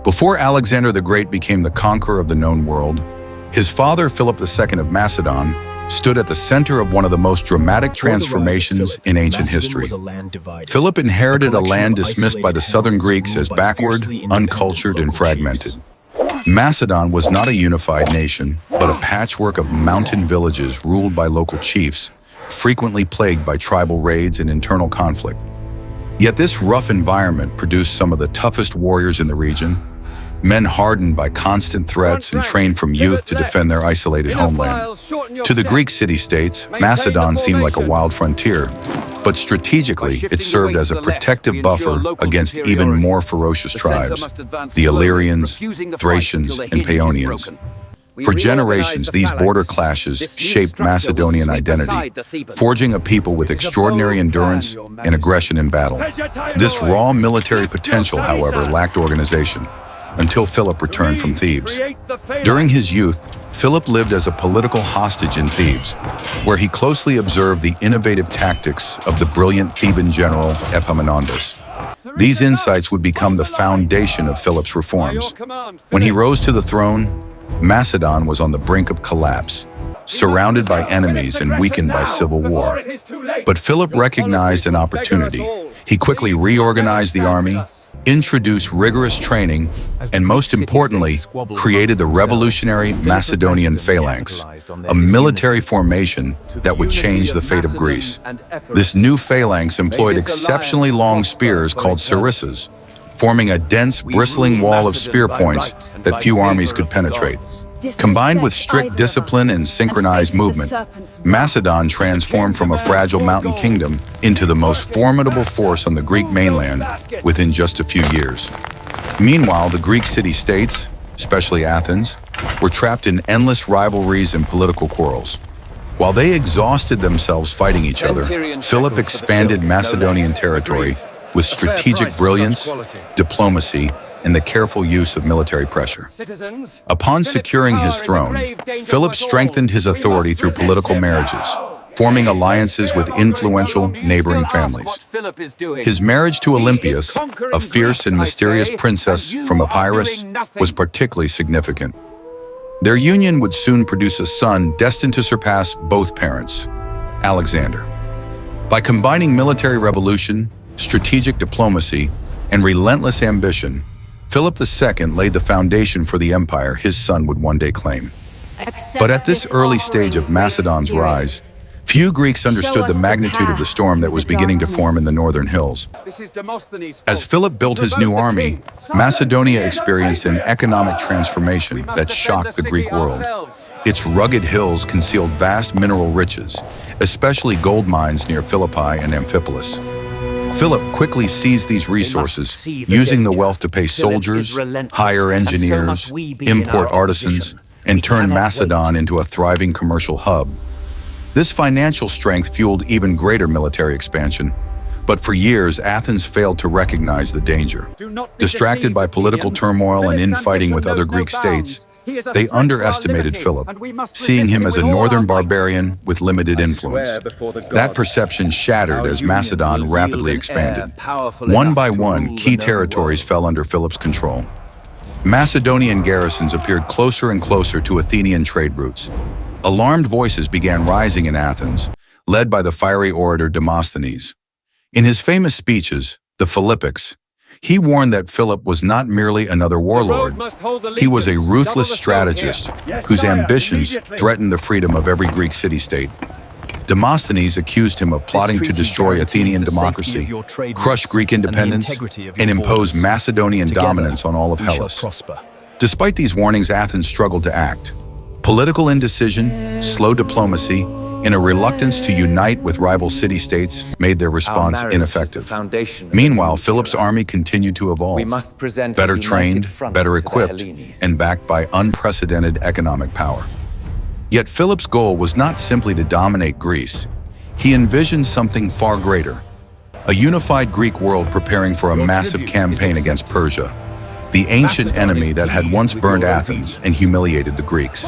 Before Alexander the Great became the conqueror of the known world, his father, Philip II of Macedon, stood at the center of one of the most dramatic transformations in ancient history. Philip inherited a land dismissed by the southern Greeks as backward, uncultured, and fragmented. Macedon was not a unified nation, but a patchwork of mountain villages ruled by local chiefs, frequently plagued by tribal raids and internal conflict. Yet this rough environment produced some of the toughest warriors in the region, men hardened by constant threats and trained from youth to defend their isolated homeland. To the Greek city-states, Macedon seemed like a wild frontier, but strategically it served as a protective buffer against even more ferocious tribes, the Illyrians, Thracians, and Paeonians. For generations, these border clashes shaped Macedonian identity, forging a people with extraordinary endurance and aggression in battle. This raw military potential, however, lacked organization, until Philip returned from Thebes. During his youth, Philip lived as a political hostage in Thebes, where he closely observed the innovative tactics of the brilliant Theban general Epaminondas. These insights would become the foundation of Philip's reforms. When he rose to the throne, Macedon was on the brink of collapse, surrounded by enemies and weakened by civil war. But Philip recognized an opportunity. He quickly reorganized the army, introduced rigorous training, and most importantly, created the revolutionary Macedonian Phalanx, a military formation that would change the fate of Greece. This new phalanx employed exceptionally long spears called sarissas, forming a dense, bristling wall of spear points that few armies could penetrate. Combined with strict discipline and synchronized movement, Macedon transformed from a fragile mountain kingdom into the most formidable force on the Greek mainland within just a few years. Meanwhile, the Greek city-states, especially Athens, were trapped in endless rivalries and political quarrels. While they exhausted themselves fighting each other, Philip expanded Macedonian territory with strategic brilliance, diplomacy, and the careful use of military pressure. Upon securing his throne, Philip strengthened his authority through political marriages, forming alliances with influential neighboring families. His marriage to Olympias, a fierce and mysterious princess from Epirus, was particularly significant. Their union would soon produce a son destined to surpass both parents, Alexander. By combining military revolution, strategic diplomacy, and relentless ambition, Philip II laid the foundation for the empire his son would one day claim. But at this early stage of Macedon's rise, few Greeks understood the magnitude of the storm that was beginning to form in the northern hills. As Philip built his new army, Macedonia experienced an economic transformation that shocked the Greek world. Its rugged hills concealed vast mineral riches, especially gold mines near Philippi and Amphipolis. Philip quickly seized these resources, using the wealth to pay soldiers, hire engineers, import artisans, and turn Macedon into a thriving commercial hub. This financial strength fueled even greater military expansion, but for years Athens failed to recognize the danger. Distracted by political turmoil and infighting with other Greek states, they underestimated Philip, seeing him as a northern barbarian with limited influence. That perception shattered as Macedon rapidly expanded. One by one, key territories fell under Philip's control. Macedonian garrisons appeared closer and closer to Athenian trade routes. Alarmed voices began rising in Athens, led by the fiery orator Demosthenes. In his famous speeches, the Philippics, he warned that Philip was not merely another warlord. He was a ruthless strategist whose ambitions threatened the freedom of every Greek city-state. Demosthenes accused him of plotting to destroy Athenian democracy, crush Greek independence, and impose Macedonian dominance on all of Hellas. Despite these warnings, Athens struggled to act. Political indecision, slow diplomacy, and a reluctance to unite with rival city-states made their response ineffective. Meanwhile, Philip's army continued to evolve, better trained, better equipped, and backed by unprecedented economic power. Yet Philip's goal was not simply to dominate Greece. He envisioned something far greater, a unified Greek world preparing for a massive campaign against Persia, the ancient enemy that had once burned Athens and humiliated the Greeks.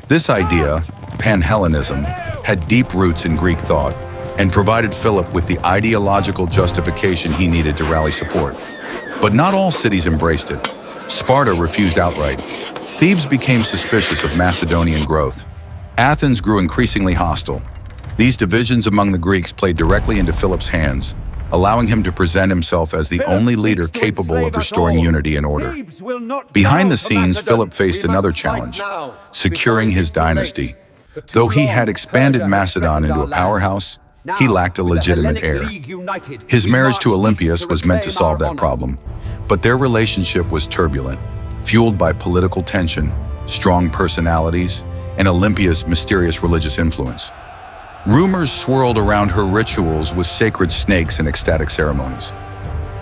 This idea, Pan-Hellenism, had deep roots in Greek thought and provided Philip with the ideological justification he needed to rally support. But not all cities embraced it. Sparta refused outright. Thebes became suspicious of Macedonian growth. Athens grew increasingly hostile. These divisions among the Greeks played directly into Philip's hands, allowing him to present himself as the only leader capable of restoring unity and order. Behind the scenes, Philip faced another challenge, securing his dynasty. Though he had expanded Macedon into a powerhouse, he lacked a legitimate heir. His marriage to Olympias was meant to solve that problem, but their relationship was turbulent, fueled by political tension, strong personalities, and Olympias' mysterious religious influence. Rumors swirled around her rituals with sacred snakes and ecstatic ceremonies.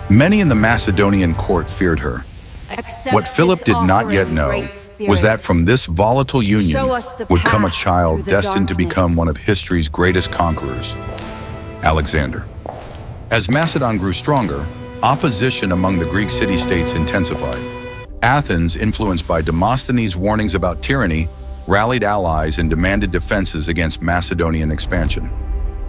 Many in the Macedonian court feared her. What Philip did not yet know was that from this volatile union would come a child destined to become one of history's greatest conquerors, Alexander. As Macedon grew stronger, opposition among the Greek city-states intensified. Athens, influenced by Demosthenes' warnings about tyranny, rallied allies and demanded defenses against Macedonian expansion.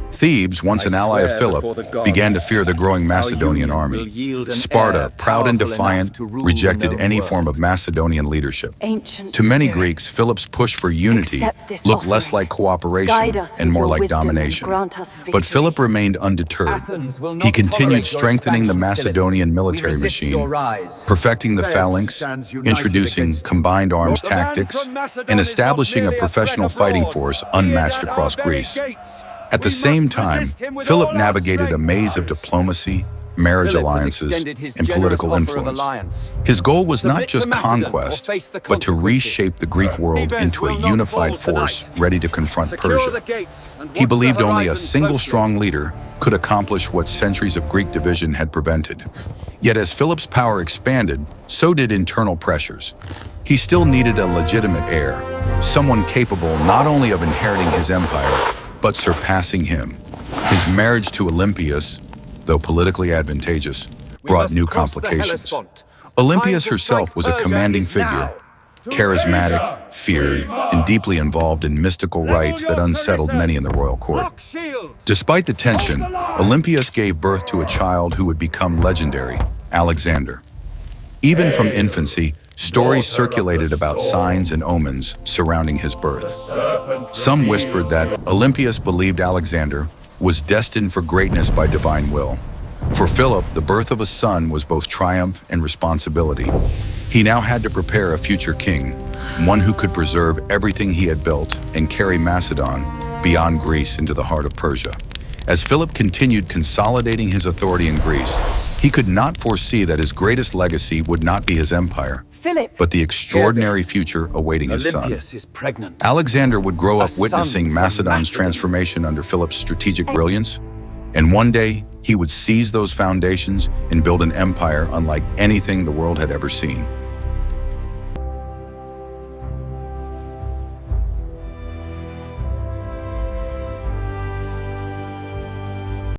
Thebes, once an ally of Philip, began to fear the growing Macedonian army. Sparta, proud and defiant, rejected any form of Macedonian leadership. To many Greeks, Philip's push for unity looked less like cooperation and more like domination. But Philip remained undeterred. He continued strengthening the Macedonian military machine, perfecting the Phalanx, introducing combined arms tactics, and establishing a professional fighting force unmatched across Greece. At the same time, Philip navigated a maze of diplomacy, marriage alliances, and political influence. His goal was not just conquest, but to reshape the Greek world into a unified force ready to confront Persia. He believed only a single strong leader could accomplish what centuries of Greek division had prevented. Yet as Philip's power expanded, so did internal pressures. He still needed a legitimate heir, someone capable not only of inheriting his empire, but surpassing him. His marriage to Olympias, though politically advantageous, brought new complications. Olympias herself was a commanding figure, charismatic, feared, and deeply involved in mystical rites that unsettled many in the royal court. Despite the tension, Olympias gave birth to a child who would become legendary, Alexander. Even from infancy, stories circulated about signs and omens surrounding his birth. Some whispered that Olympias believed Alexander was destined for greatness by divine will. For Philip, the birth of a son was both triumph and responsibility. He now had to prepare a future king, one who could preserve everything he had built and carry Macedon beyond Greece into the heart of Persia. As Philip continued consolidating his authority in Greece, he could not foresee that his greatest legacy would not be his empire, but the extraordinary future awaiting his son. Is pregnant. Alexander would grow up witnessing Macedon's transformation under Philip's strategic brilliance, and one day he would seize those foundations and build an empire unlike anything the world had ever seen.